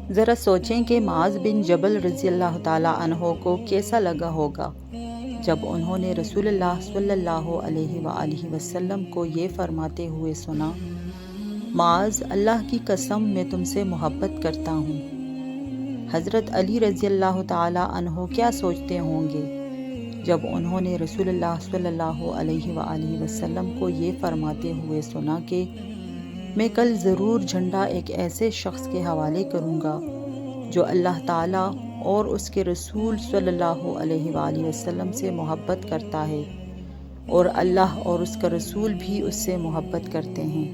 ذرا سوچیں کہ معاذ بن جبل رضی اللہ تعالیٰ عنہ کو کیسا لگا ہوگا جب انہوں نے رسول اللہ صلی اللہ علیہ وآلہ وسلم کو یہ فرماتے ہوئے سنا، معاذ، اللہ کی قسم میں تم سے محبت کرتا ہوں۔ حضرت علی رضی اللہ تعالیٰ عنہ کیا سوچتے ہوں گے جب انہوں نے رسول اللہ صلی اللہ علیہ وآلہ وسلم کو یہ فرماتے ہوئے سنا کہ میں کل ضرور جھنڈا ایک ایسے شخص کے حوالے کروں گا جو اللہ تعالیٰ اور اس کے رسول صلی اللہ علیہ وآلہ وسلم سے محبت کرتا ہے، اور اللہ اور اس کا رسول بھی اس سے محبت کرتے ہیں۔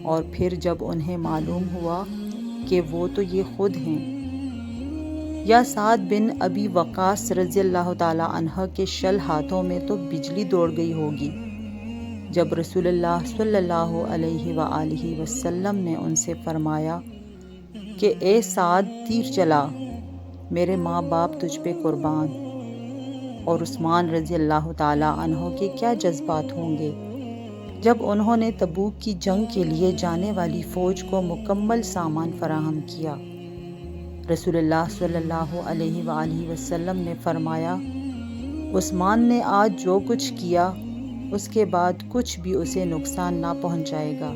اور پھر جب انہیں معلوم ہوا کہ وہ تو یہ خود ہیں، یا سعد بن ابی وقاص رضی اللہ تعالیٰ عنہ کے شل ہاتھوں میں تو بجلی دوڑ گئی ہوگی جب رسول اللہ صلی اللہ علیہ وآلہ وسلم نے ان سے فرمایا کہ اے سعد، تیر چلا، میرے ماں باپ تجھ پہ قربان۔ اور عثمان رضی اللہ تعالیٰ عنہ کے کیا جذبات ہوں گے جب انہوں نے تبوک کی جنگ کے لیے جانے والی فوج کو مکمل سامان فراہم کیا۔ رسول اللہ صلی اللہ علیہ وآلہ وسلم نے فرمایا، عثمان نے آج جو کچھ کیا اس کے بعد کچھ بھی اسے نقصان نہ پہنچائے گا۔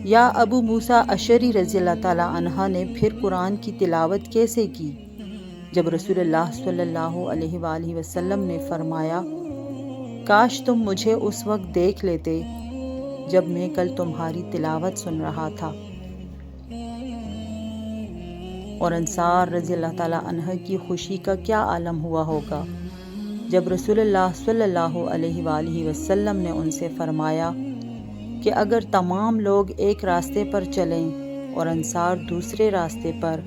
یا ابو موسیٰ اشعری رضی اللہ تعالیٰ عنہ نے پھر قرآن کی تلاوت کیسے کی جب رسول اللہ صلی اللہ علیہ وآلہ وسلم نے فرمایا، کاش تم مجھے اس وقت دیکھ لیتے جب میں کل تمہاری تلاوت سن رہا تھا۔ اور انصار رضی اللہ تعالیٰ عنہ کی خوشی کا کیا عالم ہوا ہوگا جب رسول اللہ صلی اللہ علیہ وآلہ وسلم نے ان سے فرمایا کہ اگر تمام لوگ ایک راستے پر چلیں اور انصار دوسرے راستے پر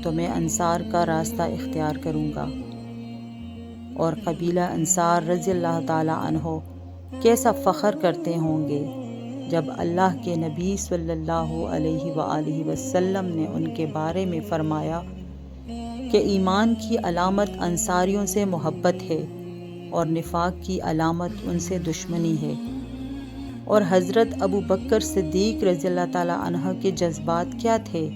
تو میں انصار کا راستہ اختیار کروں گا۔ اور قبیلہ انصار رضی اللہ تعالیٰ عنہ کیسا فخر کرتے ہوں گے جب اللہ کے نبی صلی اللہ علیہ وآلہ وسلم نے ان کے بارے میں فرمایا کہ ایمان کی علامت انصاریوں سے محبت ہے اور نفاق کی علامت ان سے دشمنی ہے۔ اور حضرت ابو بکر صدیق رضی اللہ تعالیٰ عنہ کے جذبات کیا تھے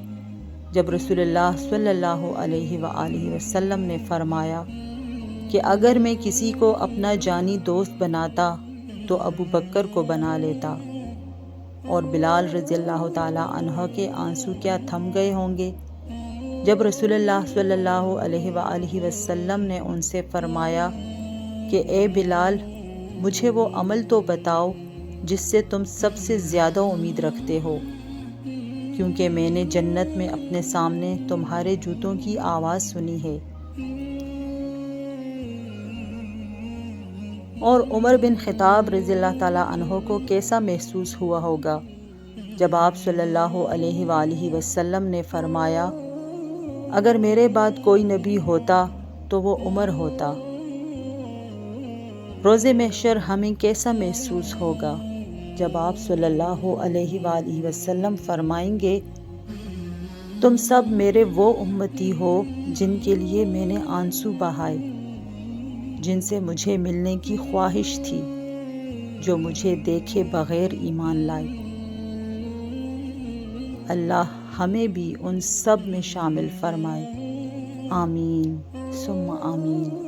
جب رسول اللہ صلی اللہ علیہ وآلہ وسلم نے فرمایا کہ اگر میں کسی کو اپنا جانی دوست بناتا تو ابو بکر کو بنا لیتا۔ اور بلال رضی اللہ تعالیٰ عنہ کے آنسو کیا تھم گئے ہوں گے جب رسول اللہ صلی اللہ علیہ وآلہ وسلم نے ان سے فرمایا کہ اے بلال، مجھے وہ عمل تو بتاؤ جس سے تم سب سے زیادہ امید رکھتے ہو، کیونکہ میں نے جنت میں اپنے سامنے تمہارے جوتوں کی آواز سنی ہے۔ اور عمر بن خطاب رضی اللہ تعالیٰ عنہ کو کیسا محسوس ہوا ہوگا جب آپ صلی اللہ علیہ وآلہ وسلم نے فرمایا، اگر میرے بعد کوئی نبی ہوتا تو وہ عمر ہوتا۔ روز محشر ہمیں کیسا محسوس ہوگا جب آپ صلی اللہ علیہ وآلہ وسلم فرمائیں گے، تم سب میرے وہ امتی ہو جن کے لیے میں نے آنسو بہائے، جن سے مجھے ملنے کی خواہش تھی، جو مجھے دیکھے بغیر ایمان لائے۔ اللہ ہمیں بھی ان سب میں شامل فرمائے، آمین ثم آمین۔